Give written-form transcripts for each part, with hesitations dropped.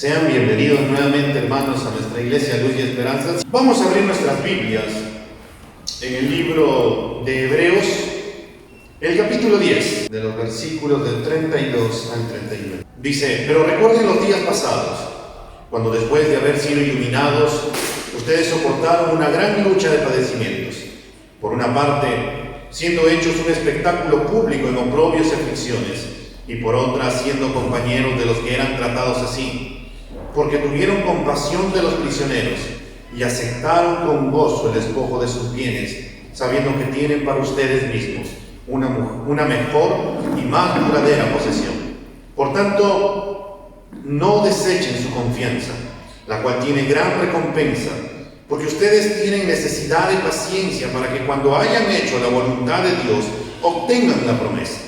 Sean bienvenidos nuevamente, hermanos, a nuestra iglesia Luz y Esperanza. Vamos a abrir nuestras Biblias en el libro de Hebreos, el capítulo 10, de los versículos del 32 al 39. Dice: pero recuerden los días pasados, cuando después de haber sido iluminados, ustedes soportaron una gran lucha de padecimientos. Por una parte, siendo hechos un espectáculo público en oprobios y aflicciones, y por otra, siendo compañeros de los que eran tratados así, porque tuvieron compasión de los prisioneros y aceptaron con gozo el despojo de sus bienes, sabiendo que tienen para ustedes mismos una mejor y más duradera posesión. Por tanto, no desechen su confianza, la cual tiene gran recompensa, porque ustedes tienen necesidad de paciencia para que cuando hayan hecho la voluntad de Dios, obtengan la promesa.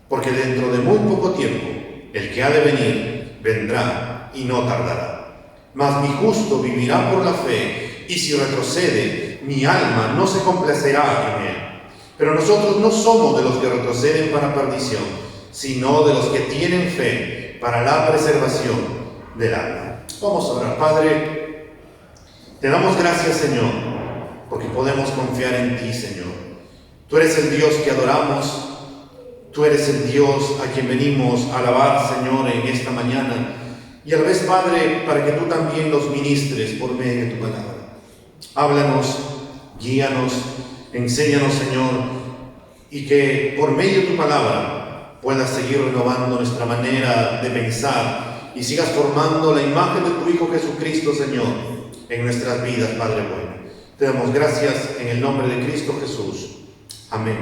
Porque dentro de muy poco tiempo, el que ha de venir, vendrá y no tardará. Mas mi justo vivirá por la fe, y si retrocede, mi alma no se complacerá en él. Pero nosotros no somos de los que retroceden para perdición, sino de los que tienen fe para la preservación del alma. Vamos a orar. Padre, te damos gracias, Señor, porque podemos confiar en ti, Señor. Tú eres el Dios que adoramos. Tú eres el Dios a quien venimos a alabar, Señor, en esta mañana. Y a la vez, Padre, para que tú también nos ministres por medio de tu palabra. Háblanos, guíanos, enséñanos, Señor, y que por medio de tu palabra puedas seguir renovando nuestra manera de pensar y sigas formando la imagen de tu Hijo Jesucristo, Señor, en nuestras vidas, Padre bueno. Te damos gracias en el nombre de Cristo Jesús. Amén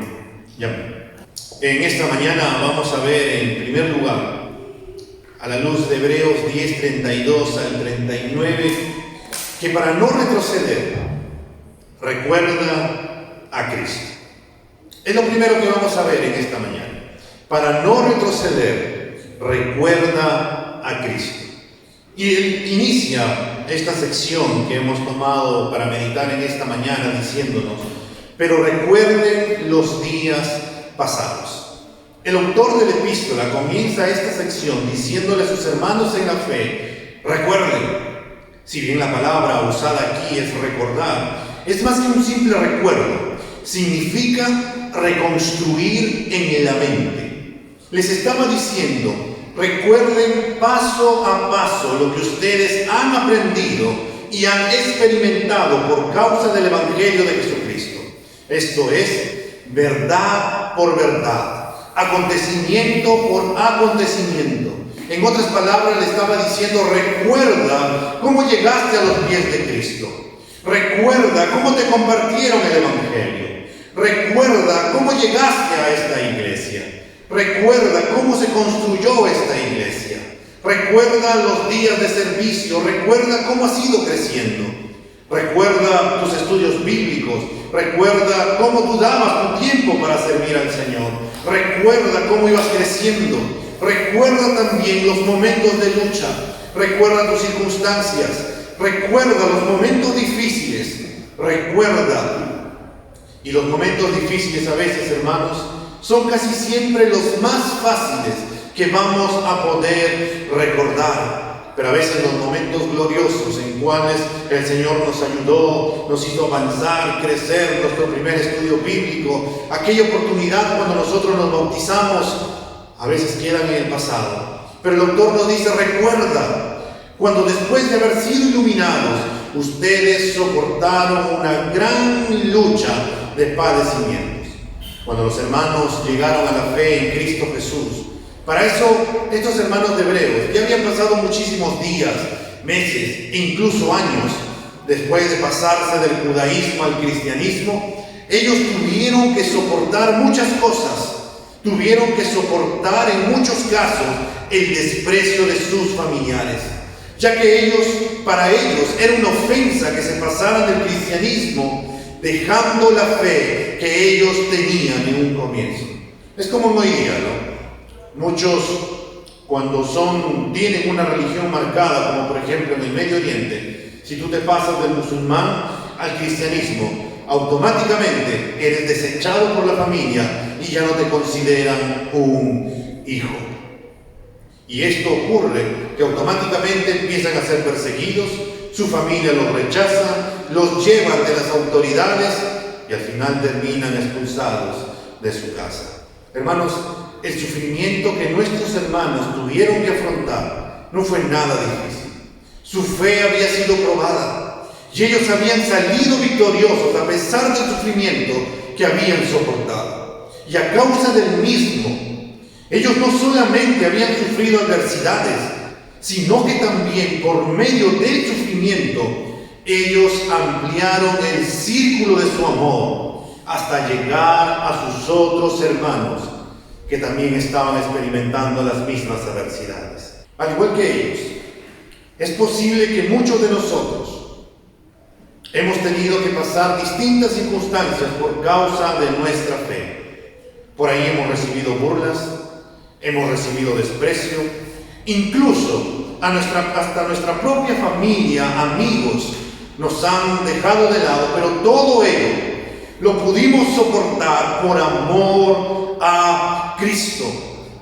y amén. En esta mañana vamos a ver, en primer lugar, a la luz de Hebreos 10, 32 al 39, que para no retroceder, recuerda a Cristo. Es lo primero que vamos a ver en esta mañana. Para no retroceder, recuerda a Cristo. Y él inicia esta sección que hemos tomado para meditar en esta mañana diciéndonos: pero recuerden los días pasados. El autor de la epístola comienza esta sección diciéndole a sus hermanos en la fe: recuerden. Si bien la palabra usada aquí es recordar, es más que un simple recuerdo, significa reconstruir en la mente. Les estaba diciendo: recuerden paso a paso lo que ustedes han aprendido y han experimentado por causa del Evangelio de Jesucristo. Esto es, verdad por verdad, acontecimiento por acontecimiento. En otras palabras, le estaba diciendo: recuerda cómo llegaste a los pies de Cristo. Recuerda cómo te compartieron el Evangelio. Recuerda cómo llegaste a esta iglesia. Recuerda cómo se construyó esta iglesia. Recuerda los días de servicio. Recuerda cómo has ido creciendo. Recuerda tus estudios bíblicos. Recuerda cómo tú dabas tu tiempo para servir al Señor. Recuerda cómo ibas creciendo. Recuerda también los momentos de lucha. Recuerda tus circunstancias. Recuerda los momentos difíciles. Recuerda. Y los momentos difíciles a veces, hermanos, son casi siempre los más fáciles que vamos a poder recordar. Pero a veces los momentos gloriosos en cuales el Señor nos ayudó, nos hizo avanzar, crecer, nuestro primer estudio bíblico, aquella oportunidad cuando nosotros nos bautizamos, a veces quedan en el pasado. Pero el autor nos dice: recuerda, cuando después de haber sido iluminados, ustedes soportaron una gran lucha de padecimientos. Cuando los hermanos llegaron a la fe en Cristo Jesús, para eso, estos hermanos de Hebreos ya habían pasado muchísimos días, meses e incluso años después de pasarse del judaísmo al cristianismo. Ellos tuvieron que soportar muchas cosas. Tuvieron que soportar en muchos casos el desprecio de sus familiares, ya que para ellos era una ofensa que se pasaran del cristianismo dejando la fe que ellos tenían en un comienzo. Es como hoy día, ¿no? Muchos, cuando tienen una religión marcada, como por ejemplo en el Medio Oriente, si tú te pasas del musulmán al cristianismo, automáticamente eres desechado por la familia y ya no te consideran un hijo. Y esto ocurre que automáticamente empiezan a ser perseguidos, su familia los rechaza, los llevan de las autoridades y al final terminan expulsados de su casa. Hermanos, el sufrimiento que nuestros hermanos tuvieron que afrontar no fue nada difícil. Su fe había sido probada y ellos habían salido victoriosos a pesar del sufrimiento que habían soportado. Y a causa del mismo, ellos no solamente habían sufrido adversidades, sino que también por medio del sufrimiento, ellos ampliaron el círculo de su amor hasta llegar a sus otros hermanos que también estaban experimentando las mismas adversidades. Al igual que ellos, es posible que muchos de nosotros hemos tenido que pasar distintas circunstancias por causa de nuestra fe. Por ahí hemos recibido burlas, hemos recibido desprecio, incluso hasta nuestra propia familia, amigos, nos han dejado de lado, pero todo ello lo pudimos soportar por amor a Cristo.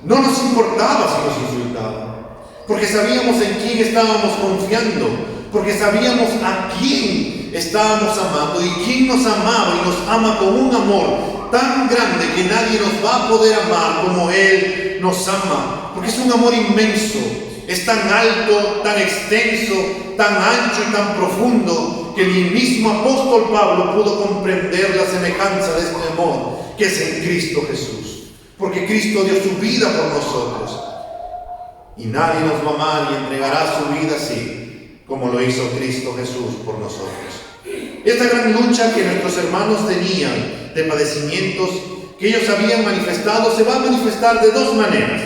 No nos importaba si nos insultaban, porque sabíamos en quién estábamos confiando, porque sabíamos a quién estábamos amando y quién nos amaba y nos ama con un amor tan grande que nadie nos va a poder amar como Él nos ama, porque es un amor inmenso, es tan alto, tan extenso, tan ancho y tan profundo que ni el mismo apóstol Pablo pudo comprender la semejanza de este amor que es en Cristo Jesús, porque Cristo dio su vida por nosotros y nadie nos va a amar y entregará su vida así como lo hizo Cristo Jesús por nosotros. Esta gran lucha que nuestros hermanos tenían de padecimientos que ellos habían manifestado se va a manifestar de dos maneras.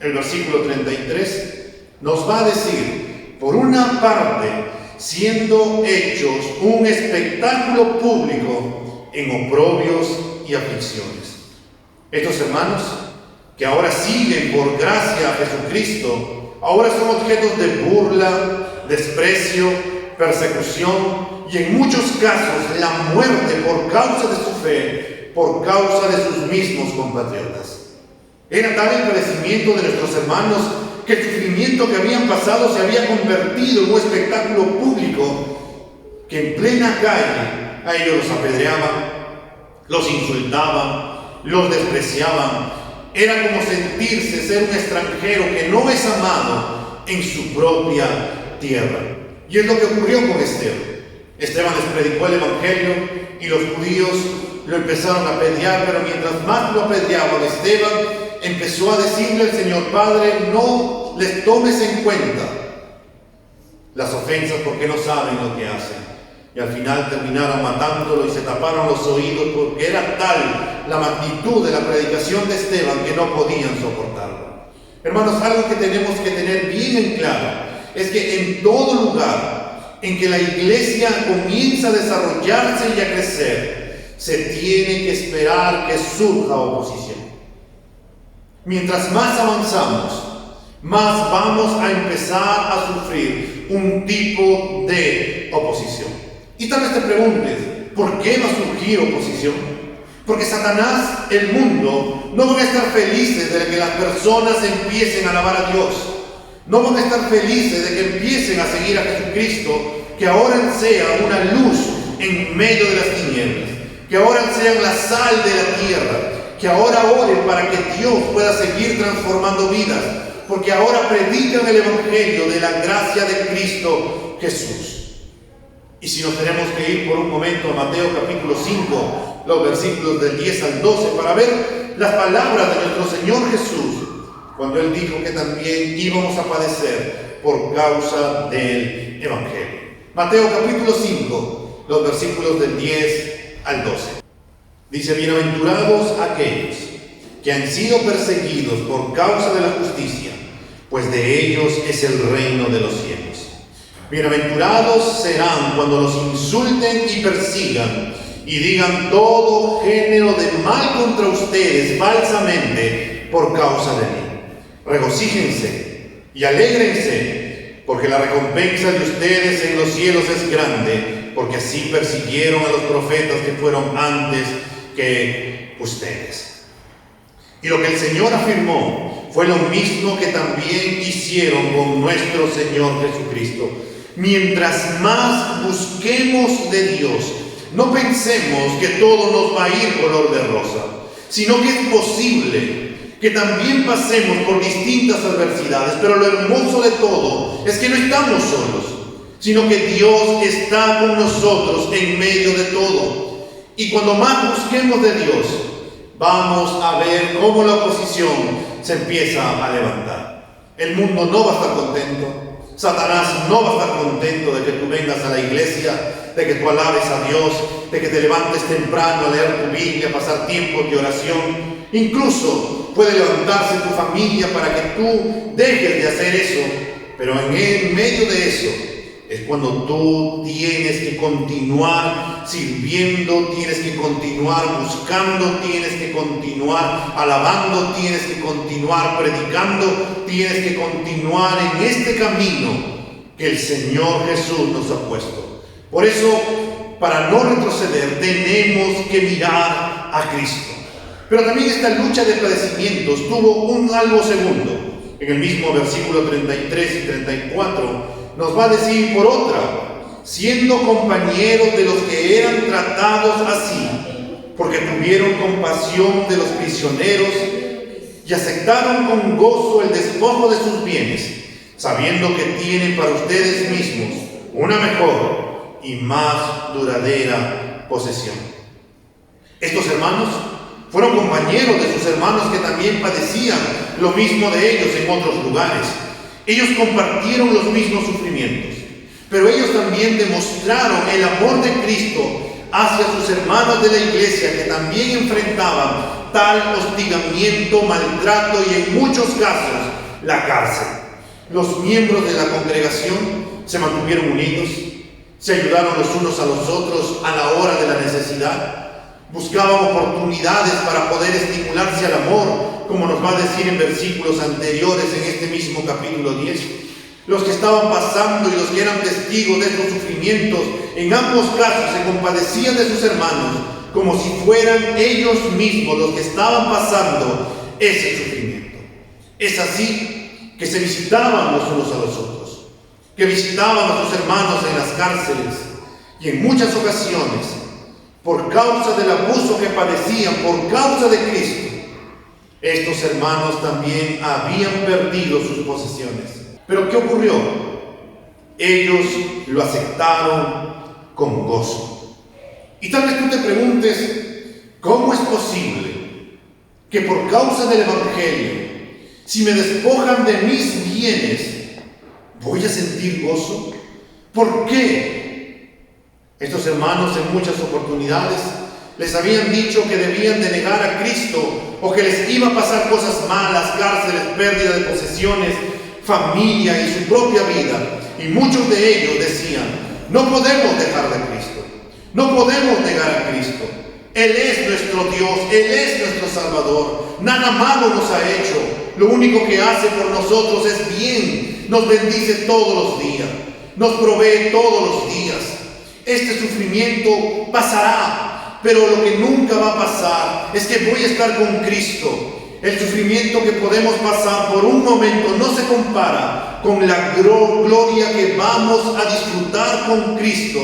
El versículo 33 nos va a decir, por una parte, siendo hechos un espectáculo público en oprobios y aflicciones. Estos hermanos, que ahora siguen por gracia a Jesucristo, ahora son objetos de burla, desprecio, persecución y en muchos casos la muerte por causa de su fe, por causa de sus mismos compatriotas. Era tal el padecimiento de nuestros hermanos que el sufrimiento que habían pasado se había convertido en un espectáculo público que en plena calle a ellos los apedreaban, los insultaban, los despreciaban. Era como sentirse ser un extranjero que no es amado en su propia tierra. Y es lo que ocurrió con Esteban. Esteban les predicó el Evangelio y los judíos lo empezaron a apedrear, pero mientras más lo apedreaban, Esteban empezó a decirle al Señor: Padre, no les tomes en cuenta las ofensas porque no saben lo que hacen. Y al final terminaron matándolo y se taparon los oídos porque era tal la magnitud de la predicación de Esteban que no podían soportarlo. Hermanos, algo que tenemos que tener bien en claro es que en todo lugar en que la iglesia comienza a desarrollarse y a crecer, se tiene que esperar que surja oposición. Mientras más avanzamos, más vamos a empezar a sufrir un tipo de oposición. Y tal vez te preguntes, ¿por qué va a surgir oposición? Porque Satanás, el mundo, no van a estar felices de que las personas empiecen a alabar a Dios. No van a estar felices de que empiecen a seguir a Jesucristo, que ahora sea una luz en medio de las tinieblas, que ahora sean la sal de la tierra, que ahora oren para que Dios pueda seguir transformando vidas, porque ahora predican el Evangelio de la gracia de Cristo Jesús. Y si nos tenemos que ir por un momento a Mateo capítulo 5, los versículos del 10 al 12, para ver las palabras de nuestro Señor Jesús, cuando Él dijo que también íbamos a padecer por causa del Evangelio. Mateo capítulo 5, los versículos del 10 al 12. Dice: bienaventurados aquellos que han sido perseguidos por causa de la justicia, pues de ellos es el reino de los cielos. Bienaventurados serán cuando los insulten y persigan y digan todo género de mal contra ustedes falsamente por causa de mí. Regocíjense y alégrense, porque la recompensa de ustedes en los cielos es grande, porque así persiguieron a los profetas que fueron antes que ustedes. Y lo que el Señor afirmó fue lo mismo que también hicieron con nuestro Señor Jesucristo. Mientras más busquemos de Dios, no pensemos que todo nos va a ir color de rosa, sino que es posible que también pasemos por distintas adversidades, pero lo hermoso de todo es que no estamos solos, sino que Dios está con nosotros en medio de todo. Y cuando más busquemos de Dios, vamos a ver cómo la oposición se empieza a levantar. El mundo no va a estar contento. Satanás no va a estar contento de que tú vengas a la iglesia, de que tú alabes a Dios, de que te levantes temprano a leer tu Biblia, a pasar tiempo de oración. Incluso puede levantarse tu familia para que tú dejes de hacer eso, pero en medio de eso es cuando tú tienes que continuar sirviendo, tienes que continuar buscando, tienes que continuar alabando, tienes que continuar predicando, tienes que continuar en este camino que el Señor Jesús nos ha puesto. Por eso, para no retroceder, tenemos que mirar a Cristo. Pero también esta lucha de padecimientos tuvo algo segundo. En el mismo versículo 33 y 34 nos va a decir por otra: siendo compañeros de los que eran tratados así, porque tuvieron compasión de los prisioneros y aceptaron con gozo el despojo de sus bienes, sabiendo que tienen para ustedes mismos una mejor y más duradera posesión. Estos hermanos fueron compañeros de sus hermanos que también padecían lo mismo de ellos en otros lugares. Ellos compartieron los mismos sufrimientos, pero ellos también demostraron el amor de Cristo hacia sus hermanos de la iglesia que también enfrentaban tal hostigamiento, maltrato y en muchos casos la cárcel. Los miembros de la congregación se mantuvieron unidos, se ayudaron los unos a los otros a la hora de la necesidad. Buscaban oportunidades para poder estimularse al amor, como nos va a decir en versículos anteriores en este mismo capítulo 10. Los que estaban pasando y los que eran testigos de estos sufrimientos, en ambos casos se compadecían de sus hermanos, como si fueran ellos mismos los que estaban pasando ese sufrimiento. Es así que se visitaban los unos a los otros, que visitaban a sus hermanos en las cárceles, y en muchas ocasiones, por causa del abuso que padecían, por causa de Cristo, estos hermanos también habían perdido sus posesiones. Pero ¿qué ocurrió? Ellos lo aceptaron con gozo. Y tal vez tú te preguntes, ¿cómo es posible que por causa del Evangelio, si me despojan de mis bienes, voy a sentir gozo? ¿Por qué? Estos hermanos en muchas oportunidades les habían dicho que debían de negar a Cristo o que les iba a pasar cosas malas, cárceles, pérdida de posesiones, familia y su propia vida. Y muchos de ellos decían: no podemos dejar de Cristo, no podemos negar a Cristo. Él es nuestro Dios, Él es nuestro Salvador, nada malo nos ha hecho, lo único que hace por nosotros es bien, nos bendice todos los días, nos provee todos los días. Este sufrimiento pasará, pero lo que nunca va a pasar es que voy a estar con Cristo. El sufrimiento que podemos pasar por un momento no se compara con la gloria que vamos a disfrutar con Cristo,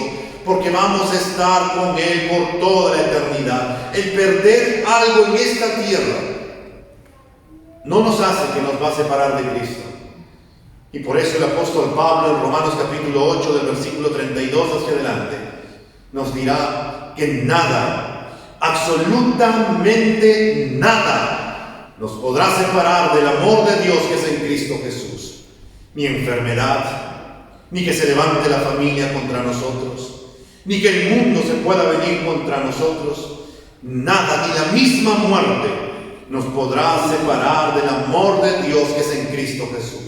porque vamos a estar con Él por toda la eternidad. El perder algo en esta tierra no nos hace que nos va a separar de Cristo. Y por eso el apóstol Pablo en Romanos capítulo 8 del versículo 32 hacia adelante nos dirá que nada, absolutamente nada, nos podrá separar del amor de Dios que es en Cristo Jesús. Ni enfermedad, ni que se levante la familia contra nosotros, ni que el mundo se pueda venir contra nosotros. Nada, ni la misma muerte nos podrá separar del amor de Dios que es en Cristo Jesús.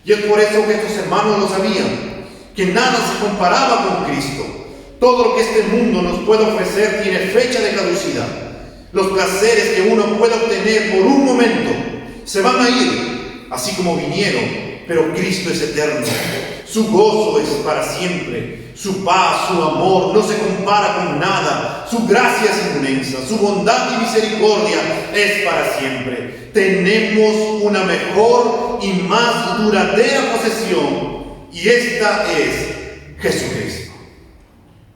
Y es por eso que estos hermanos lo sabían, que nada se comparaba con Cristo. Todo lo que este mundo nos puede ofrecer tiene fecha de caducidad. Los placeres que uno puede obtener por un momento se van a ir, así como vinieron, pero Cristo es eterno. Su gozo es para siempre. Su paz, su amor no se compara con nada. Su gracia es inmensa. Su bondad y misericordia es para siempre. Tenemos una mejor y más duradera posesión, y esta es Jesucristo.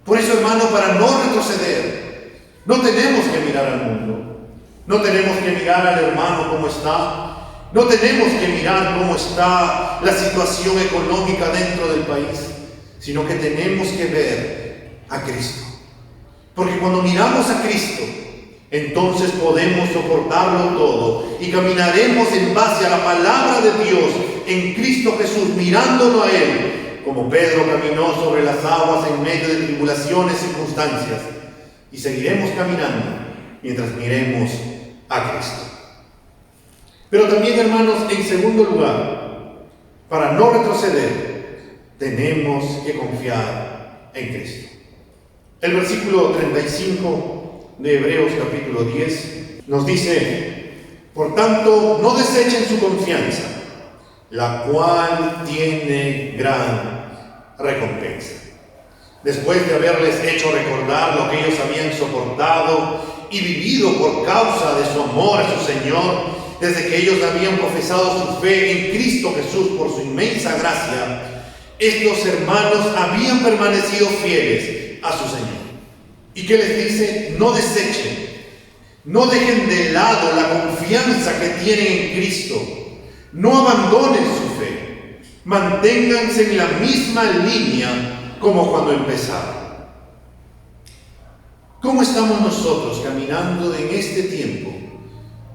Por eso, hermano, para no retroceder, no tenemos que mirar al mundo. No tenemos que mirar al hermano cómo está. No tenemos que mirar cómo está la situación económica dentro del país, sino que tenemos que ver a Cristo. Porque cuando miramos a Cristo, entonces podemos soportarlo todo y caminaremos en base a la palabra de Dios en Cristo Jesús, mirándolo a Él, como Pedro caminó sobre las aguas en medio de tribulaciones y circunstancias. Y seguiremos caminando mientras miremos a Cristo. Pero también, hermanos, en segundo lugar, para no retroceder, tenemos que confiar en Cristo. El versículo 35 de Hebreos capítulo 10 nos dice: por tanto, no desechen su confianza, la cual tiene gran recompensa. Después de haberles hecho recordar lo que ellos habían soportado y vivido por causa de su amor a su Señor, desde que ellos habían profesado su fe en Cristo Jesús por su inmensa gracia, estos hermanos habían permanecido fieles a su Señor. ¿Y qué les dice? No desechen, no dejen de lado la confianza que tienen en Cristo, no abandonen su fe, manténganse en la misma línea como cuando empezaron. ¿Cómo estamos nosotros caminando en este tiempo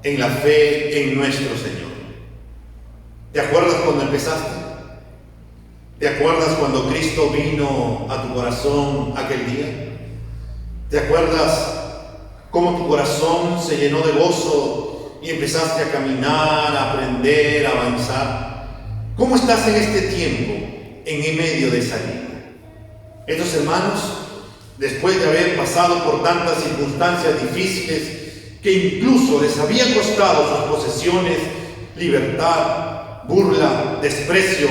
en la fe en nuestro Señor? ¿Te acuerdas cuando empezaste? ¿Te acuerdas cuando Cristo vino a tu corazón aquel día? ¿Te acuerdas cómo tu corazón se llenó de gozo y empezaste a caminar, a aprender, a avanzar? ¿Cómo estás en este tiempo en medio de esa línea? Estos hermanos, después de haber pasado por tantas circunstancias difíciles que incluso les había costado sus posesiones, libertad, burla, desprecio,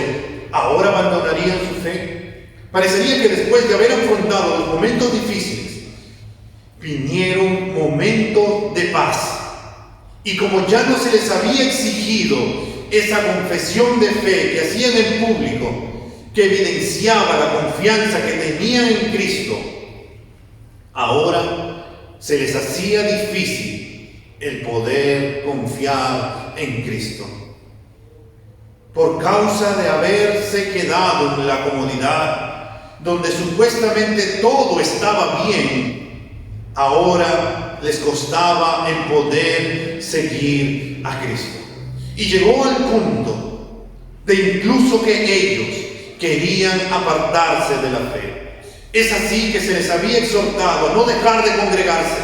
¿ahora abandonarían su fe? Parecería que después de haber afrontado los momentos difíciles, vinieron momentos de paz. Y como ya no se les había exigido esa confesión de fe que hacían en público, que evidenciaba la confianza que tenían en Cristo, ahora se les hacía difícil el poder confiar en Cristo. Por causa de haberse quedado en la comodidad, donde supuestamente todo estaba bien, ahora les costaba el poder seguir a Cristo. Y llegó al punto de incluso que ellos querían apartarse de la fe. Es así que se les había exhortado a no dejar de congregarse,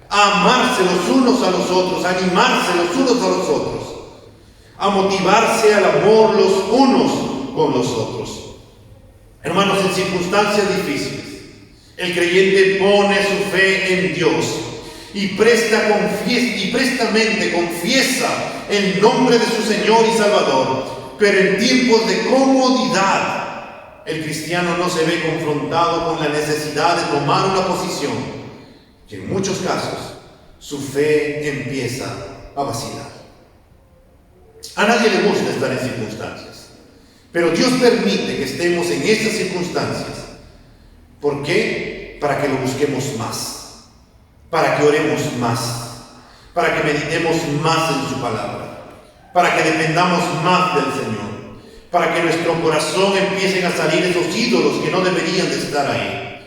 a amarse los unos a los otros, a animarse los unos a los otros, a motivarse al amor los unos con los otros. Hermanos, en circunstancias difíciles, el creyente pone su fe en Dios y prestamente confiesa el nombre de su Señor y Salvador. Pero en tiempos de comodidad, el cristiano no se ve confrontado con la necesidad de tomar una posición, y en muchos casos su fe empieza a vacilar. A nadie le gusta estar en circunstancias, pero Dios permite que estemos en estas circunstancias. ¿Por qué? Para que lo busquemos más, para que oremos más, para que meditemos más en su palabra, para que dependamos más del Señor, para que nuestro corazón empiecen a salir esos ídolos que no deberían de estar ahí,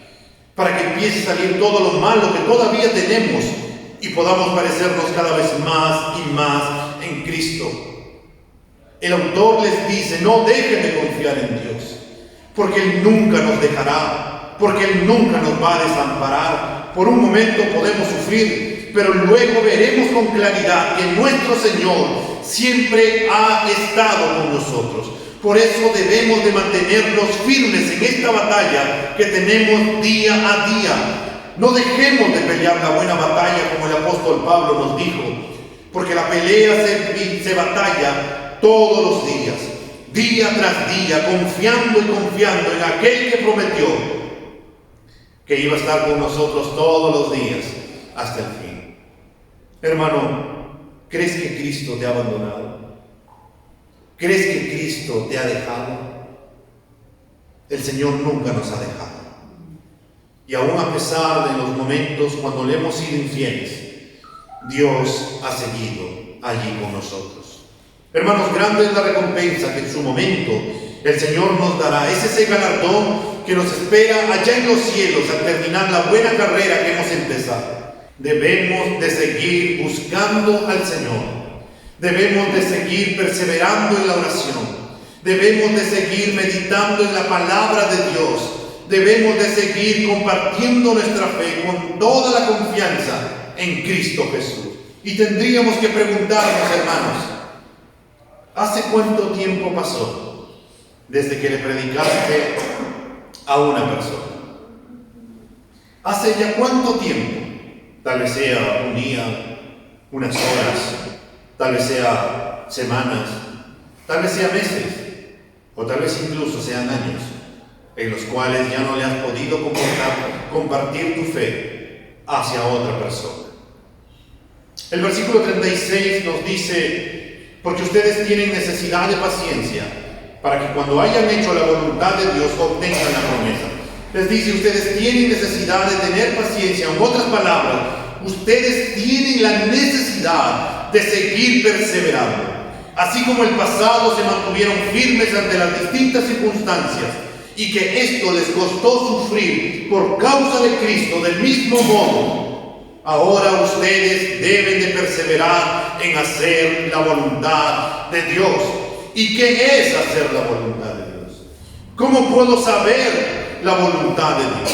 para que empiece a salir todo lo malo que todavía tenemos y podamos parecernos cada vez más y más en Cristo. El autor les dice: no dejen de confiar en Dios, porque Él nunca nos dejará, porque Él nunca nos va a desamparar. Por un momento podemos sufrir, pero luego veremos con claridad que nuestro Señor siempre ha estado con nosotros. Por eso debemos de mantenernos firmes en esta batalla que tenemos día a día. No dejemos de pelear la buena batalla, como el apóstol Pablo nos dijo, porque la pelea se batalla todos los días. día tras día, confiando y confiando en aquel que prometió que iba a estar con nosotros todos los días hasta el fin. Hermano, ¿crees que Cristo te ha abandonado? ¿Crees que Cristo te ha dejado? El Señor nunca nos ha dejado. Y aún a pesar de los momentos cuando le hemos sido infieles, Dios ha seguido allí con nosotros. Hermanos, grande es la recompensa que en su momento el Señor nos dará. Es ese galardón que nos espera allá en los cielos al terminar la buena carrera que hemos empezado. Debemos de seguir buscando al Señor. Debemos de seguir perseverando en la oración. Debemos de seguir meditando en la palabra de Dios. Debemos de seguir compartiendo nuestra fe con toda la confianza en Cristo Jesús. Y tendríamos que preguntarnos, hermanos, ¿hace cuánto tiempo pasó desde que le predicaste a una persona? ¿Hace ya cuánto tiempo? Tal vez sea un día, unas horas, tal vez sea semanas, tal vez sea meses, o tal vez incluso sean años, en los cuales ya no le has podido compartir tu fe hacia otra persona. El versículo 36 nos dice: porque ustedes tienen necesidad de paciencia, para que cuando hayan hecho la voluntad de Dios obtengan la promesa. Les dice, ustedes tienen necesidad de tener paciencia. En otras palabras, ustedes tienen la necesidad de seguir perseverando. Así como el pasado se mantuvieron firmes ante las distintas circunstancias y que esto les costó sufrir por causa de Cristo, del mismo modo, ahora ustedes deben de perseverar en hacer la voluntad de Dios. ¿Y qué es hacer la voluntad de Dios? ¿Cómo puedo saber la voluntad de Dios?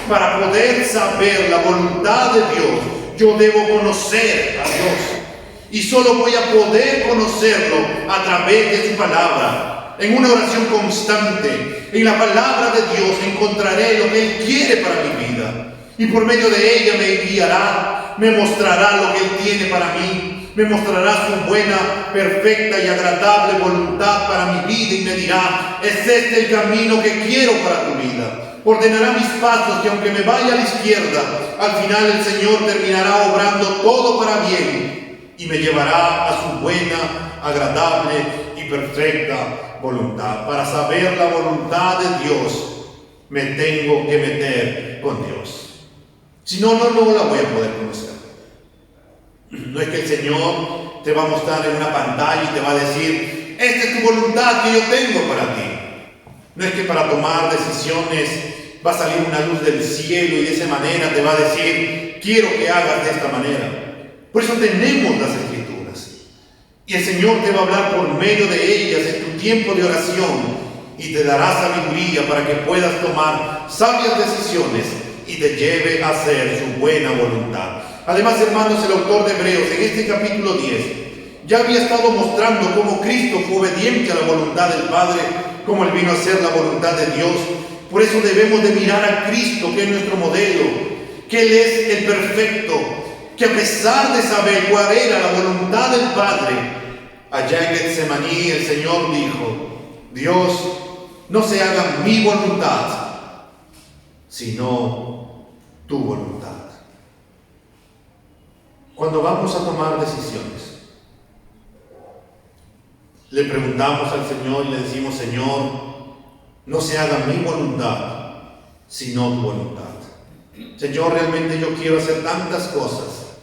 Para poder saber la voluntad de Dios, yo debo conocer a Dios. Y solo voy a poder conocerlo a través de su palabra. En una oración constante, en la palabra de Dios encontraré lo que Él quiere para mi vida. Y por medio de ella me guiará, me mostrará lo que Él tiene para mí, me mostrará su buena, perfecta y agradable voluntad para mi vida y me dirá: es este el camino que quiero para tu vida. Ordenará mis pasos, que aunque me vaya a la izquierda, al final el Señor terminará obrando todo para bien y me llevará a su buena, agradable y perfecta voluntad. Para saber la voluntad de Dios, me tengo que meter con Dios. Si no, no la voy a poder conocer. No es que el Señor te va a mostrar en una pantalla y te va a decir: esta es tu voluntad que yo tengo para ti. No es que para tomar decisiones va a salir una luz del cielo y de esa manera te va a decir: quiero que hagas de esta manera. Por eso tenemos las Escrituras. Y el Señor te va a hablar por medio de ellas en tu tiempo de oración y te dará sabiduría para que puedas tomar sabias decisiones y te lleve a hacer su buena voluntad. Además, hermanos, el autor de Hebreos en este capítulo 10 ya había estado mostrando cómo Cristo fue obediente a la voluntad del Padre, cómo Él vino a hacer la voluntad de Dios. Por eso debemos de mirar a Cristo, que es nuestro modelo, que Él es el perfecto, que a pesar de saber cuál era la voluntad del Padre, allá en Getsemaní el Señor dijo: Dios, no se haga mi voluntad, sino tu voluntad. Cuando vamos a tomar decisiones, le preguntamos al Señor y le decimos: Señor, no se haga mi voluntad, sino tu voluntad. Señor, realmente yo quiero hacer tantas cosas,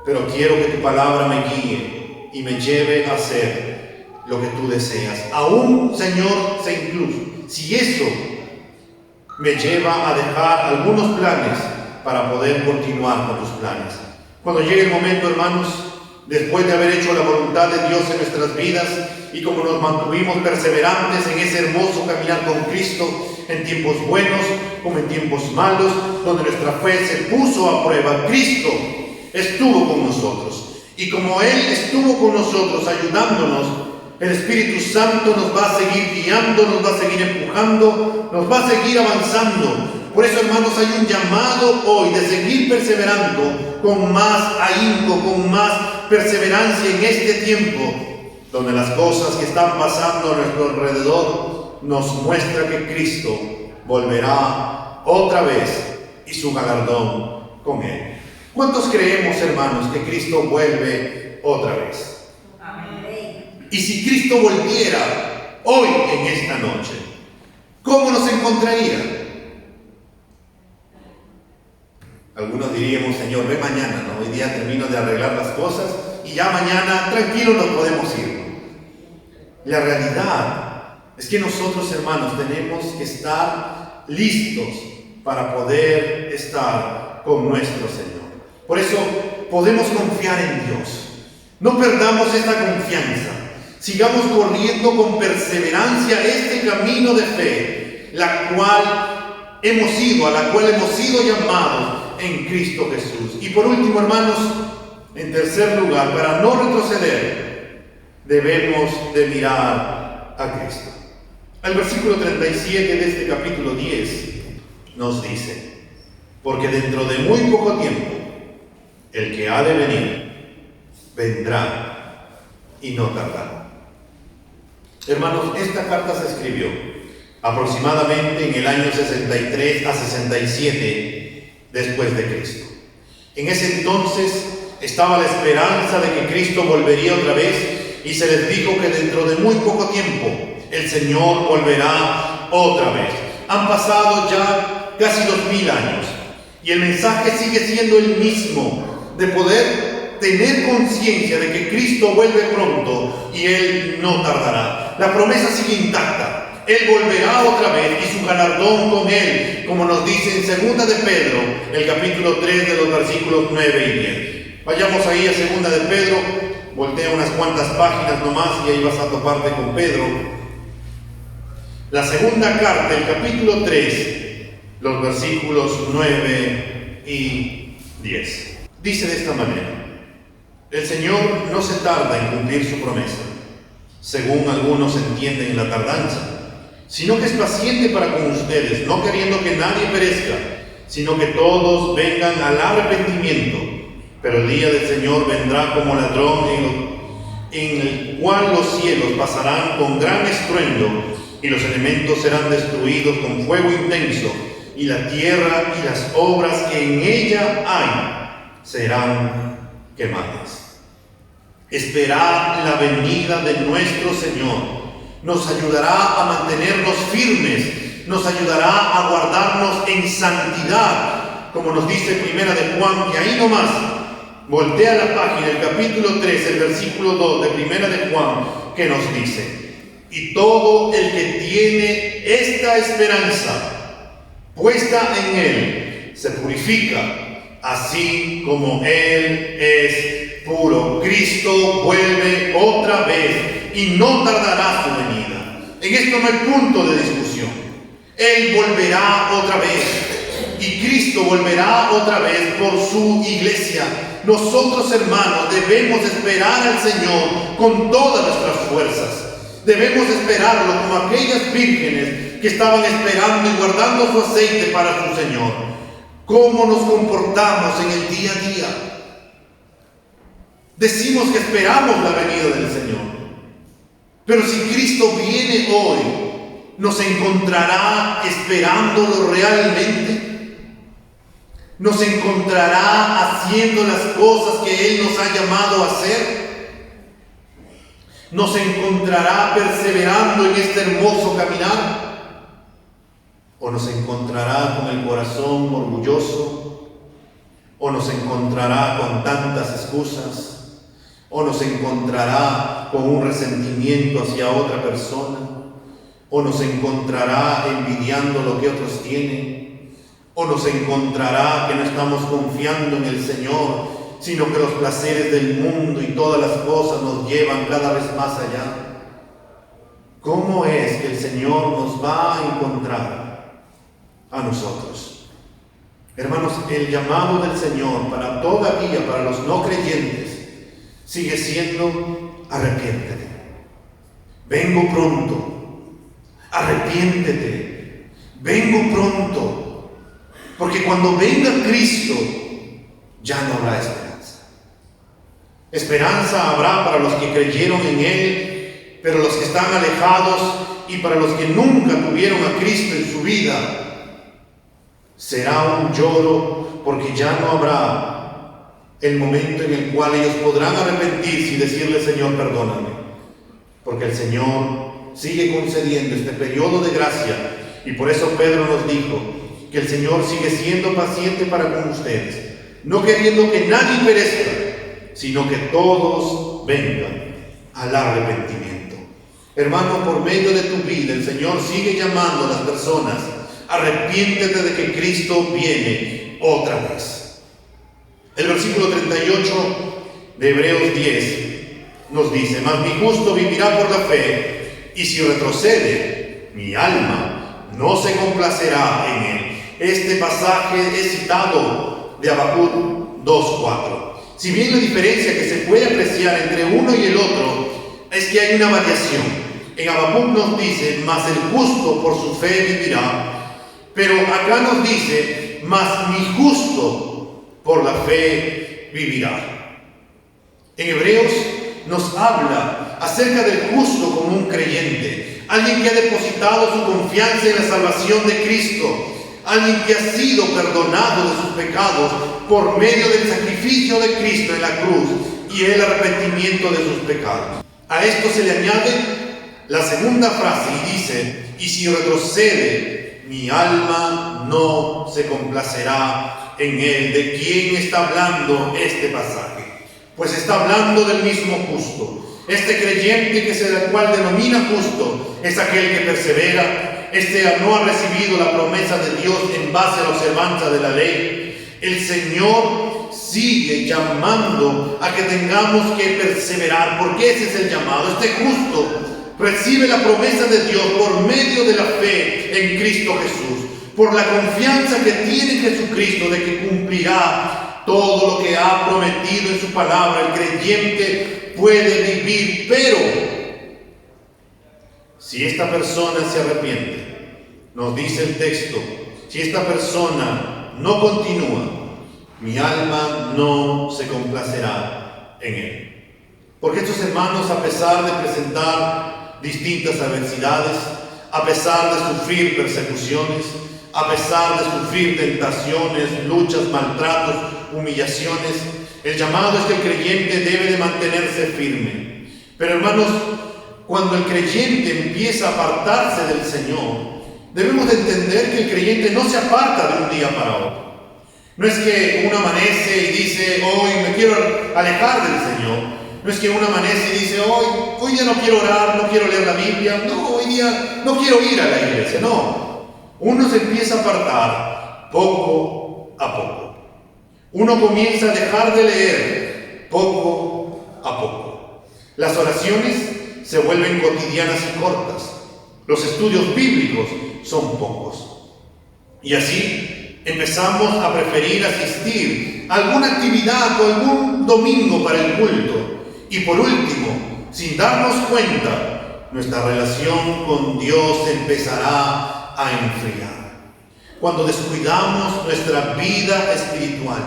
pero quiero que tu palabra me guíe y me lleve a hacer lo que tú deseas. Aún, Señor, incluso si eso me lleva a dejar algunos planes para poder continuar con tus planes. Cuando llegue el momento, hermanos, después de haber hecho la voluntad de Dios en nuestras vidas y como nos mantuvimos perseverantes en ese hermoso caminar con Cristo, en tiempos buenos como en tiempos malos, donde nuestra fe se puso a prueba, Cristo estuvo con nosotros. Y como Él estuvo con nosotros ayudándonos, el Espíritu Santo nos va a seguir guiando, nos va a seguir empujando, nos va a seguir avanzando. Por eso, hermanos, hay un llamado hoy de seguir perseverando con más ahínco, con más perseverancia en este tiempo, donde las cosas que están pasando a nuestro alrededor nos muestra que Cristo volverá otra vez y su galardón con él. ¿Cuántos creemos, hermanos, que Cristo vuelve otra vez? Amén. Y si Cristo volviera hoy en esta noche, ¿cómo nos encontraría? Algunos diríamos: Señor, ve mañana, ¿no? Hoy día termino de arreglar las cosas y ya mañana tranquilo nos podemos ir. La realidad es que nosotros, hermanos, tenemos que estar listos para poder estar con nuestro Señor. Por eso podemos confiar en Dios. No perdamos esta confianza. Sigamos corriendo con perseverancia este camino de fe, a la cual hemos sido llamados en Cristo Jesús. Y por último, hermanos, en tercer lugar, para no retroceder, debemos de mirar a Cristo. El versículo 37 de este capítulo 10 nos dice: porque dentro de muy poco tiempo el que ha de venir vendrá y no tardará. Hermanos, esta carta se escribió aproximadamente en el año 63 a 67 después de Cristo. En ese entonces estaba la esperanza de que Cristo volvería otra vez, y se les dijo que dentro de muy poco tiempo el Señor volverá otra vez. Han pasado ya casi 2000 años y el mensaje sigue siendo el mismo, de poder tener conciencia de que Cristo vuelve pronto y Él no tardará. La promesa sigue intacta. Él volverá otra vez y su galardón con Él, como nos dice en 2 de Pedro, el capítulo 3 de los versículos 9 y 10. Vayamos ahí a 2 de Pedro, voltea unas cuantas páginas nomás y ahí vas a toparte con Pedro. La segunda carta, el capítulo 3, los versículos 9 y 10. Dice de esta manera: el Señor no se tarda en cumplir su promesa, según algunos entienden en la tardanza, sino que es paciente para con ustedes, no queriendo que nadie perezca, sino que todos vengan al arrepentimiento. Pero el día del Señor vendrá como ladrón, en el cual los cielos pasarán con gran estruendo, y los elementos serán destruidos con fuego intenso, y la tierra y las obras que en ella hay serán quemadas. Esperad la venida de nuestro Señor. Nos ayudará a mantenernos firmes, nos ayudará a guardarnos en santidad, como nos dice Primera de Juan, que ahí nomás, voltea la página, el capítulo 3, el versículo 2 de Primera de Juan, que nos dice: y todo el que tiene esta esperanza puesta en Él se purifica, así como Él es puro. Cristo vuelve otra vez y no tardará su venida. En esto no hay punto de discusión. Él volverá otra vez y Cristo volverá otra vez por su iglesia. Nosotros, hermanos, debemos esperar al Señor con todas nuestras fuerzas. Debemos esperarlo como aquellas vírgenes que estaban esperando y guardando su aceite para su Señor. ¿Cómo nos comportamos en el día a día? Decimos que esperamos la venida del Señor, pero si Cristo viene hoy, ¿nos encontrará esperándolo realmente? ¿Nos encontrará haciendo las cosas que Él nos ha llamado a hacer? ¿Nos encontrará perseverando en este hermoso caminar? ¿O nos encontrará con el corazón orgulloso? ¿O nos encontrará con tantas excusas? ¿O nos encontrará con un resentimiento hacia otra persona? ¿O nos encontrará envidiando lo que otros tienen? ¿O nos encontrará que no estamos confiando en el Señor, sino que los placeres del mundo y todas las cosas nos llevan cada vez más allá? ¿Cómo es que el Señor nos va a encontrar a nosotros? Hermanos, el llamado del Señor para todavía, para los no creyentes, sigue siendo: arrepiéntete. Vengo pronto. Arrepiéntete. Vengo pronto. Porque cuando venga Cristo, ya no habrá esperanza. Esperanza habrá para los que creyeron en Él, pero los que están alejados y para los que nunca tuvieron a Cristo en su vida, será un lloro, porque ya no habrá el momento en el cual ellos podrán arrepentirse y decirle: Señor, perdóname. Porque el Señor sigue concediendo este periodo de gracia, y por eso Pedro nos dijo que el Señor sigue siendo paciente para con ustedes, no queriendo que nadie perezca, sino que todos vengan al arrepentimiento. Hermano, por medio de tu vida, el Señor sigue llamando a las personas: arrepiéntete de que Cristo viene otra vez. El versículo 38 de Hebreos 10 nos dice: mas mi justo vivirá por la fe, y si retrocede, mi alma no se complacerá en él. Este pasaje es citado de Habacuc 2:4. Si bien la diferencia que se puede apreciar entre uno y el otro es que hay una variación. En Habacuc nos dice: mas el justo por su fe vivirá. Pero acá nos dice: mas mi justo por la fe vivirá. En Hebreos nos habla acerca del justo como un creyente, alguien que ha depositado su confianza en la salvación de Cristo, alguien que ha sido perdonado de sus pecados por medio del sacrificio de Cristo en la cruz y el arrepentimiento de sus pecados. A esto se le añade la segunda frase y dice: y si retrocede, mi alma no se complacerá en él. ¿De quién está hablando este pasaje? Pues está hablando del mismo justo. Este creyente que el cual denomina justo es aquel que persevera. No ha recibido la promesa de Dios en base a la observancia de la ley. El Señor sigue llamando a que tengamos que perseverar, porque ese es el llamado. Este justo recibe la promesa de Dios por medio de la fe en Cristo Jesús, por la confianza que tiene en Jesucristo de que cumplirá todo lo que ha prometido en su palabra. El creyente puede vivir, pero si esta persona se arrepiente, nos dice el texto, si esta persona no continúa, mi alma no se complacerá en él. Porque estos hermanos, a pesar de presentar distintas adversidades, a pesar de sufrir persecuciones, a pesar de sufrir tentaciones, luchas, maltratos, humillaciones, el llamado es que el creyente debe de mantenerse firme. Pero hermanos, cuando el creyente empieza a apartarse del Señor, debemos de entender que el creyente no se aparta de un día para otro. No es que uno amanece y dice: hoy me quiero alejar del Señor. No es que uno amanece y dice: hoy día no quiero orar, no quiero leer la Biblia, no, hoy día no quiero ir a la iglesia. No, uno se empieza a apartar poco a poco. Uno comienza a dejar de leer poco a poco. Las oraciones se vuelven cotidianas y cortas. Los estudios bíblicos son pocos. Y así empezamos a preferir asistir a alguna actividad o algún domingo para el culto. Y por último, sin darnos cuenta, nuestra relación con Dios empezará a enfriar. Cuando descuidamos nuestra vida espiritual,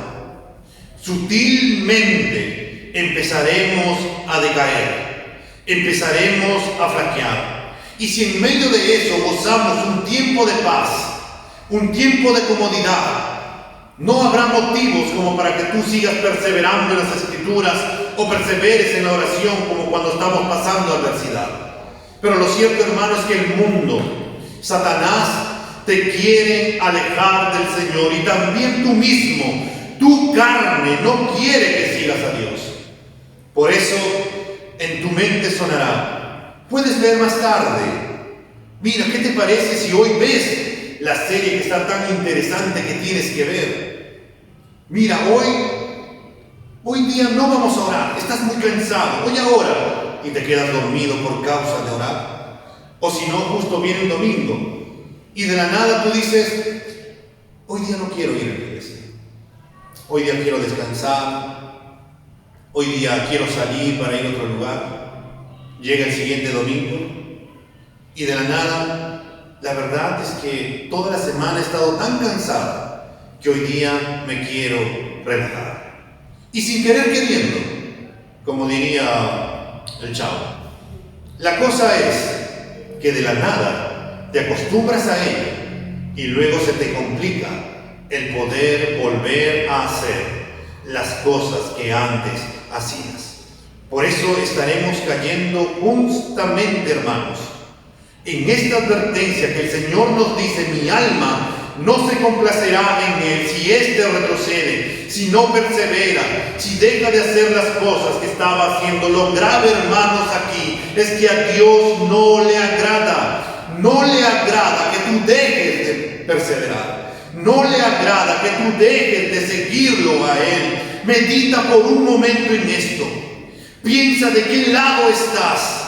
sutilmente empezaremos a decaer, empezaremos a flaquear. Y si en medio de eso gozamos un tiempo de paz, un tiempo de comodidad, no habrá motivos como para que tú sigas perseverando en las Escrituras o perseveres en la oración como cuando estamos pasando adversidad. Pero lo cierto, hermano, es que el mundo, Satanás, te quiere alejar del Señor, y también tú mismo, tu carne no quiere que sigas a Dios. Por eso en tu mente sonará: puedes ver más tarde. Mira, ¿qué te parece si hoy ves la serie que está tan interesante que tienes que ver? Mira, hoy día no vamos a orar, estás muy cansado, hoy ahora, y te quedas dormido por causa de orar. O si no, justo viene un domingo y de la nada tú dices: hoy día no quiero ir a la iglesia, hoy día quiero descansar, hoy día quiero salir para ir a otro lugar. Llega el siguiente domingo y de la nada, la verdad es que toda la semana he estado tan cansado que hoy día me quiero relajar. Y sin querer queriendo, como diría el Chavo. La cosa es que de la nada te acostumbras a ello y luego se te complica el poder volver a hacer las cosas que antes hacías. Por eso estaremos cayendo justamente, hermanos, en esta advertencia que el Señor nos dice: mi alma no se complacerá en él si éste retrocede, si no persevera, si deja de hacer las cosas que estaba haciendo. Lo grave, hermanos, aquí es que a Dios no le agrada que tú dejes de perseverar, no le agrada que tú dejes de seguirlo a él. Medita por un momento en esto, piensa de qué lado estás.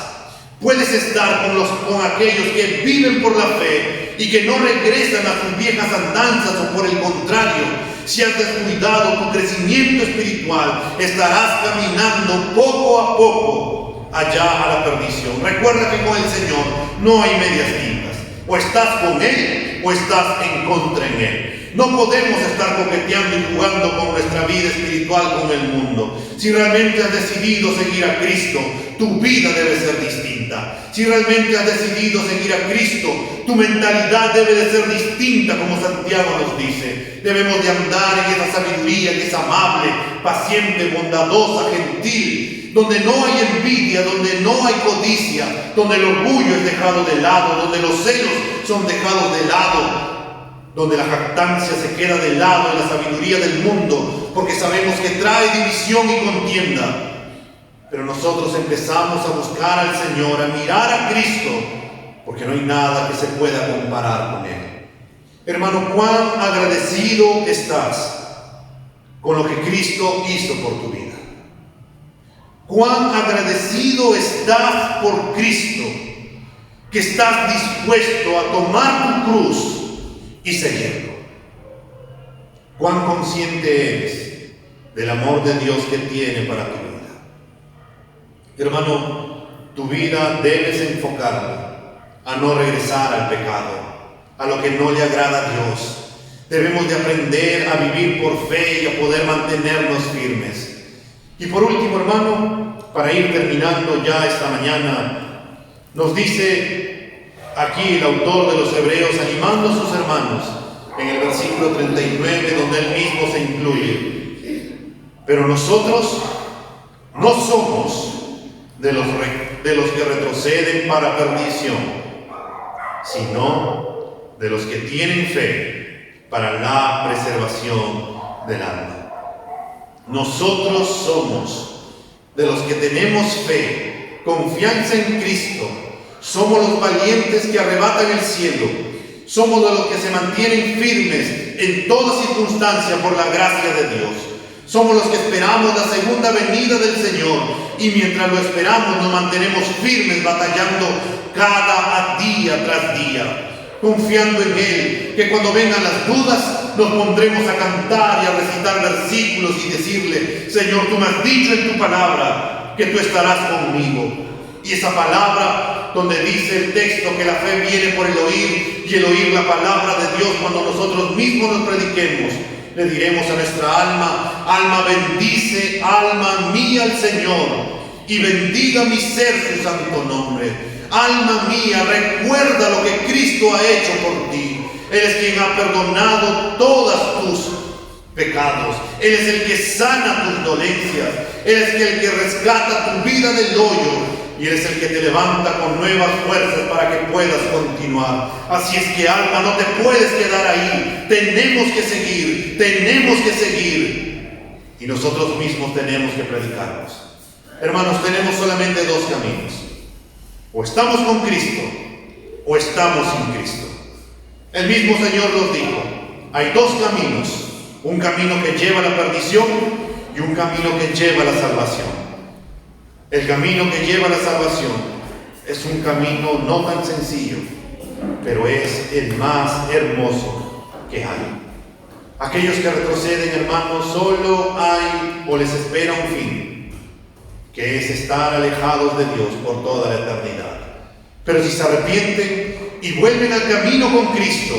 Puedes estar con aquellos que viven por la fe y que no regresan a sus viejas andanzas, o por el contrario, si has descuidado tu crecimiento espiritual, estarás caminando poco a poco allá a la perdición. Recuerda que con el Señor no hay medias tintas. O estás con Él o estás en contra en Él. No podemos estar coqueteando y jugando con nuestra vida espiritual con el mundo. Si realmente has decidido seguir a Cristo, tu vida debe ser distinta. Si realmente has decidido seguir a Cristo, tu mentalidad debe de ser distinta, como Santiago nos dice. Debemos de andar en esa sabiduría que es amable, paciente, bondadosa, gentil, donde no hay envidia, donde no hay codicia, donde el orgullo es dejado de lado, donde los celos son dejados de lado, donde la jactancia se queda de lado en la sabiduría del mundo, porque sabemos que trae división y contienda. Pero nosotros empezamos a buscar al Señor, a mirar a Cristo, porque no hay nada que se pueda comparar con Él. Hermano, ¿cuán agradecido estás con lo que Cristo hizo por tu vida? ¿Cuán agradecido estás por Cristo, que estás dispuesto a tomar tu cruz y seguirlo? ¿Cuán consciente eres del amor de Dios que tiene para tu vida? Hermano, tu vida debes enfocarla a no regresar al pecado, a lo que no le agrada a Dios. Debemos de aprender a vivir por fe y a poder mantenernos firmes. Y por último, hermano, para ir terminando ya esta mañana, nos dice aquí el autor de los Hebreos, animando a sus hermanos, en el versículo 39, donde él mismo se incluye: pero nosotros no somos de los que retroceden para perdición, sino de los que tienen fe para la preservación del alma. Nosotros somos de los que tenemos fe, confianza en Cristo. Somos los valientes que arrebatan el cielo. Somos de los que se mantienen firmes en toda circunstancia por la gracia de Dios. Somos los que esperamos la segunda venida del Señor, y mientras lo esperamos nos mantenemos firmes, batallando cada día tras día, confiando en Él, que cuando vengan las dudas nos pondremos a cantar y a recitar versículos y decirle: Señor, tú me has dicho en tu palabra que tú estarás conmigo. Y esa palabra donde dice el texto que la fe viene por el oír, y el oír la palabra de Dios, cuando nosotros mismos nos prediquemos, le diremos a nuestra alma: alma, bendice, alma mía, al Señor, y bendiga mi ser su santo nombre. Alma mía, recuerda lo que Cristo ha hecho por ti. Él es quien ha perdonado todas tus pecados. Él es el que sana tus dolencias. Él es el que rescata tu vida del hoyo. Y Él es el que te levanta con nuevas fuerzas para que puedas continuar. Así es que, alma, no te puedes quedar ahí. Tenemos que seguir, tenemos que seguir. Y nosotros mismos tenemos que predicarnos. Hermanos, tenemos solamente dos caminos. O estamos con Cristo, o estamos sin Cristo. El mismo Señor nos dijo: hay dos caminos. Un camino que lleva a la perdición y un camino que lleva a la salvación. El camino que lleva a la salvación es un camino no tan sencillo, pero es el más hermoso que hay. Aquellos que retroceden, hermanos, solo hay o les espera un fin, que es estar alejados de Dios por toda la eternidad. Pero si se arrepienten y vuelven al camino con Cristo,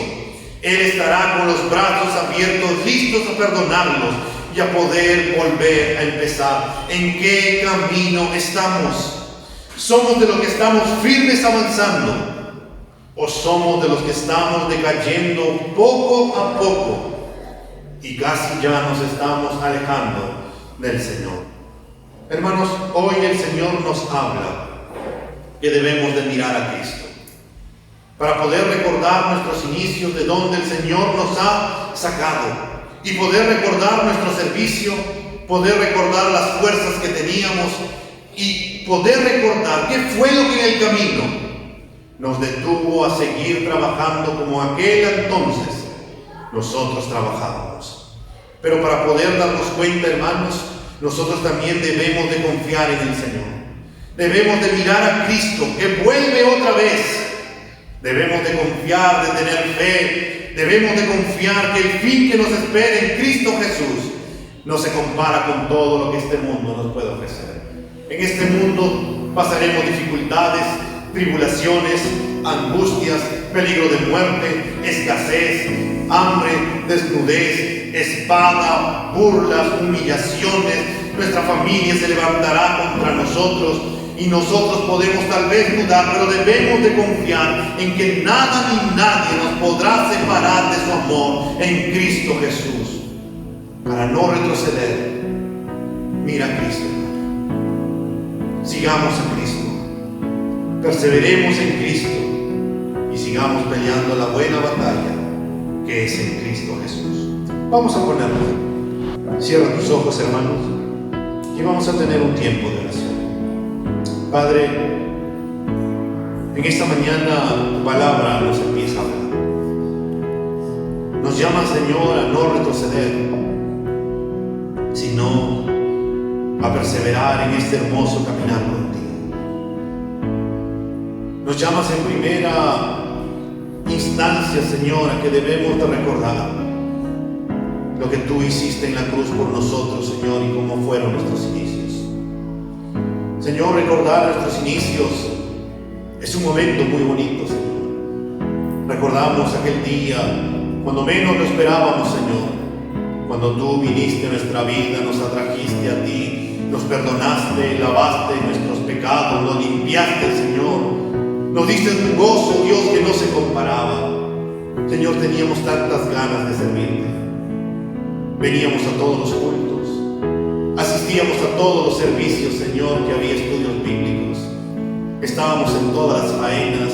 Él estará con los brazos abiertos, listos a perdonarlos y a poder volver a empezar. ¿En qué camino estamos? ¿Somos de los que estamos firmes avanzando? ¿O somos de los que estamos decayendo poco a poco y casi ya nos estamos alejando del Señor? Hermanos, hoy el Señor nos habla que debemos de mirar a Cristo para poder recordar nuestros inicios, de donde el Señor nos ha sacado, y poder recordar nuestro servicio, poder recordar las fuerzas que teníamos y poder recordar qué fue lo que en el camino nos detuvo a seguir trabajando como aquel entonces nosotros trabajábamos. Pero para poder darnos cuenta, hermanos, nosotros también debemos de confiar en el Señor. Debemos de mirar a Cristo, que vuelve otra vez. Debemos de confiar, de tener fe. Debemos de confiar que el fin que nos espera en Cristo Jesús no se compara con todo lo que este mundo nos puede ofrecer. En este mundo pasaremos dificultades, tribulaciones, angustias, peligro de muerte, escasez, hambre, desnudez, espada, burlas, humillaciones. Nuestra familia se levantará contra nosotros y nosotros podemos tal vez dudar, pero debemos de confiar en que nada ni nadie nos podrá separar de su amor en Cristo Jesús. Para no retroceder, mira a Cristo. Sigamos a Cristo, perseveremos en Cristo y sigamos peleando la buena batalla que es en Cristo Jesús. Vamos a ponernos. Cierra tus ojos, hermanos, y vamos a tener un tiempo de oración. Padre, en esta mañana tu palabra nos empieza a hablar. Nos llama, Señor, a no retroceder, sino a perseverar en este hermoso caminar contigo. Nos llamas en primera instancia, Señor, a que debemos de recordar lo que tú hiciste en la cruz por nosotros, Señor, y cómo fueron nuestros inicios. Señor, recordar nuestros inicios es un momento muy bonito, Señor. Recordamos aquel día cuando menos lo esperábamos, Señor. Cuando tú viniste a nuestra vida, nos atrajiste a ti, nos perdonaste, lavaste nuestros pecados, nos limpiaste, Señor. Nos diste un gozo, Dios, que no se comparaba. Señor, teníamos tantas ganas de servirte. Veníamos a todos los cultos, asistíamos a todos los servicios, Señor, que había estudios bíblicos. Estábamos en todas las faenas,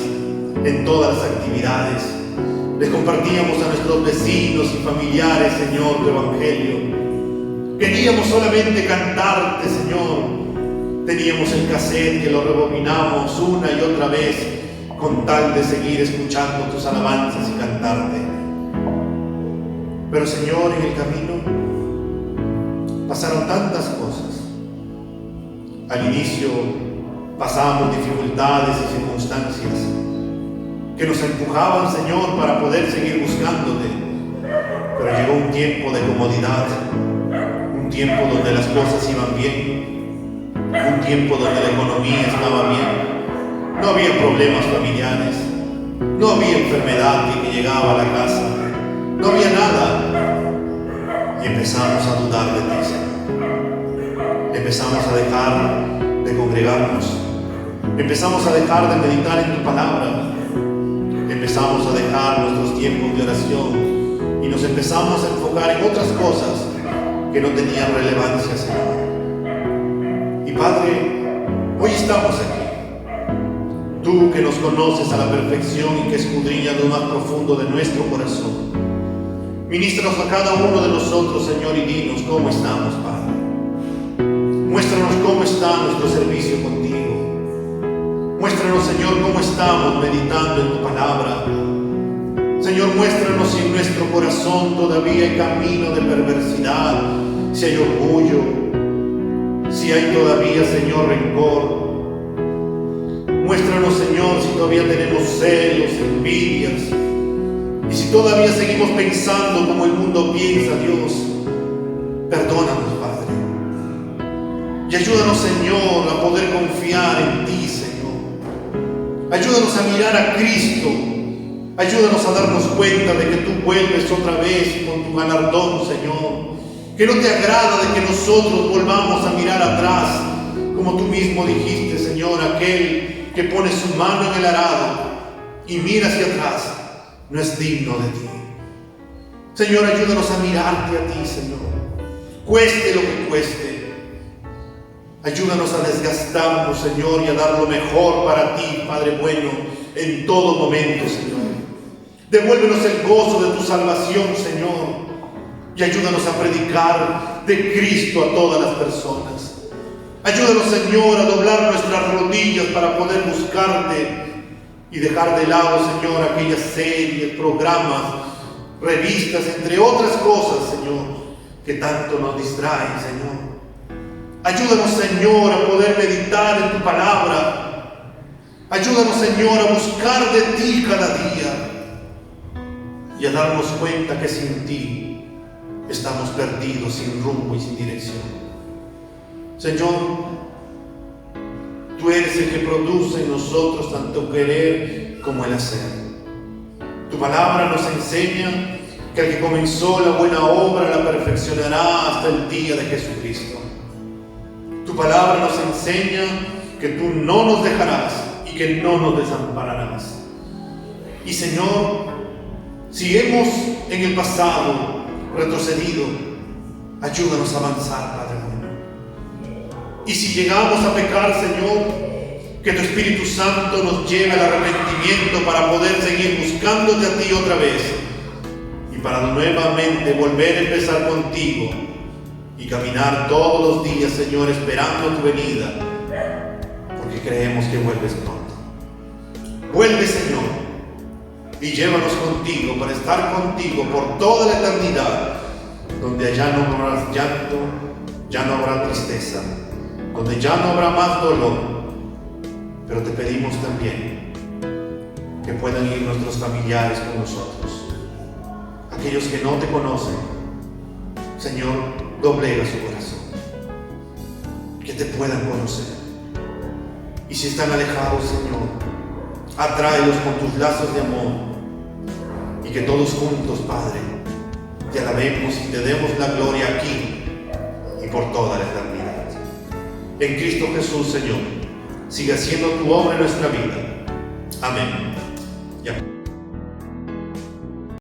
en todas las actividades. Les compartíamos a nuestros vecinos y familiares, Señor, tu evangelio. Queríamos solamente cantarte, Señor. Teníamos el cassette que lo rebobinamos una y otra vez con tal de seguir escuchando tus alabanzas y cantarte. Pero, Señor, en el camino pasaron tantas cosas. Al inicio pasábamos dificultades y circunstancias que nos empujaban, Señor, para poder seguir buscándote. Pero llegó un tiempo de comodidad, un tiempo donde las cosas iban bien, un tiempo donde la economía estaba bien, no había problemas familiares, no había enfermedad que llegaba a la casa, no había nada. Y empezamos a dudar de ti, Señor. Empezamos a dejar de congregarnos, empezamos a dejar de meditar en tu palabra, empezamos a dejar nuestros tiempos de oración y nos empezamos a enfocar en otras cosas que no tenían relevancia, Señor. Y Padre, hoy estamos aquí. Tú que nos conoces a la perfección y que escudriñas lo más profundo de nuestro corazón. Ministranos a cada uno de nosotros, Señor, y dinos cómo estamos, Padre. Muéstranos cómo está nuestro servicio contigo. Muéstranos, Señor, cómo estamos meditando en tu palabra. Señor, muéstranos si en nuestro corazón todavía hay camino de perversidad, si hay orgullo, si hay todavía, Señor, rencor. Muéstranos, Señor, si todavía tenemos celos, envidias, y si todavía seguimos pensando como el mundo piensa, Dios. Perdónanos, Padre, y ayúdanos, Señor, a poder confiar en ti, Señor. Ayúdanos a mirar a Cristo. Ayúdanos a darnos cuenta de que tú vuelves otra vez con tu galardón, Señor. que no te agrada de que nosotros volvamos a mirar atrás, como tú mismo dijiste, Señor, aquel que pone su mano en el arado y mira hacia atrás, no es digno de ti. Señor, ayúdanos a mirarte a ti, Señor, cueste lo que cueste. Ayúdanos a desgastarnos, Señor, y a dar lo mejor para ti, Padre bueno, en todo momento, Señor. Devuélvenos el gozo de tu salvación, Señor, y ayúdanos a predicar de Cristo a todas las personas. Ayúdanos, Señor, a doblar nuestras rodillas para poder buscarte y dejar de lado, Señor, aquellas series, programas, revistas, entre otras cosas, Señor, que tanto nos distraen, Señor. Ayúdanos, Señor, a poder meditar en tu palabra. Ayúdanos, Señor, a buscar de ti cada día y a darnos cuenta que sin ti estamos perdidos, sin rumbo y sin dirección. Señor, tú eres el que produce en nosotros tanto querer como el hacer. Tu palabra nos enseña que el que comenzó la buena obra la perfeccionará hasta el día de Jesucristo. Tu palabra nos enseña que tú no nos dejarás y que no nos desampararás. Y Señor, si hemos en el pasado retrocedido, ayúdanos a avanzar, Padre bueno. Y si llegamos a pecar, Señor, que tu Espíritu Santo nos lleve al arrepentimiento para poder seguir buscándote a ti otra vez y para nuevamente volver a empezar contigo y caminar todos los días, Señor, esperando tu venida, porque creemos que vuelves pronto. Vuelve, Señor, y llévanos contigo para estar contigo por toda la eternidad, donde allá no habrá llanto, ya no habrá tristeza, donde ya no habrá más dolor. Pero te pedimos también que puedan ir nuestros familiares con nosotros, aquellos que no te conocen. Señor, doblega su corazón, que te puedan conocer. Y si están alejados, Señor, atráelos con tus lazos de amor, y que todos juntos, Padre, te alabemos y te demos la gloria aquí y por toda la eternidad. En Cristo Jesús, Señor, siga siendo tu obra en nuestra vida. Amén. Y amén.